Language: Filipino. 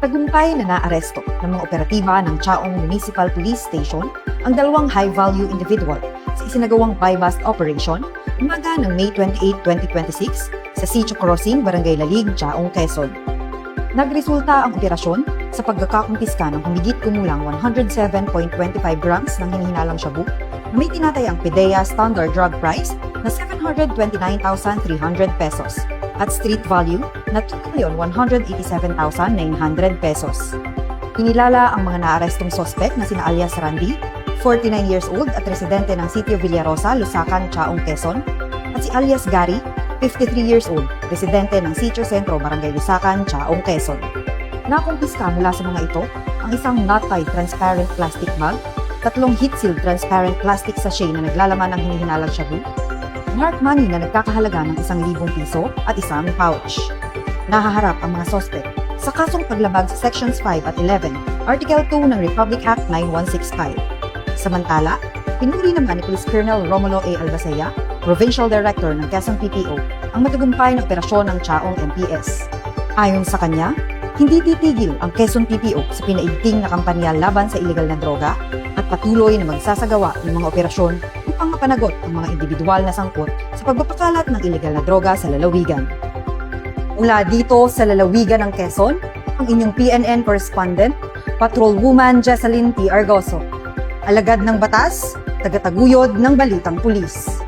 Tagumpay na naaresto ng mga operatiba ng Chaong Municipal Police Station ang dalawang high-value individual sa isinagawang buy-bust operation umaga ng May 28, 2026 sa Sitio Crossing, Barangay Lalig, Chaong, Quezon. Nagresulta ang operasyon sa pagkakakumpiska ng humigit kumulang 107.25 grams ng hinihinalang shabu na may tinatayang PDEA standard drug price na 729,300 pesos at street value na 2,187,900 pesos. Kinilala ang mga naarestong sospek na sina alias Randy, 49 years old at residente ng Sitio Villarosa, Lusacan, Chaong, Quezon, at si alias Gary, 53 years old, residente ng Sitio Sentro, Barangay Lusacan, Chaong, Quezon. Nakumpiska mula sa mga ito ang isang knot-tie transparent plastic bag, 3 heat-sealed transparent plastic sachet na naglalaman ng hinihinalang shabu, marked money na nagkakahalaga ng 1,000 piso at isang pouch. Nahaharap ang mga sospek sa kasong paglabag sa Sections 5 at 11, Article 2 ng Republic Act 9165. Samantala, pinuri naman ni Police Colonel Romulo A. Albacea, Provincial Director ng Quezon PPO, ang matagumpay na operasyon ng Chaong MPS. Ayon sa kanya, hindi titigil ang Quezon PPO sa pinaigting na kampanya laban sa ilegal na droga at patuloy na magsasagawa ng mga operasyon upang mapanagot ang mga individual na sangkot sa pagpapakalat ng ilegal na droga sa lalawigan. Mula dito sa lalawigan ng Quezon, ang inyong PNN correspondent, Patrolwoman Jessalyn T. Argoso. Alagad ng batas, tagataguyod ng balitang pulis.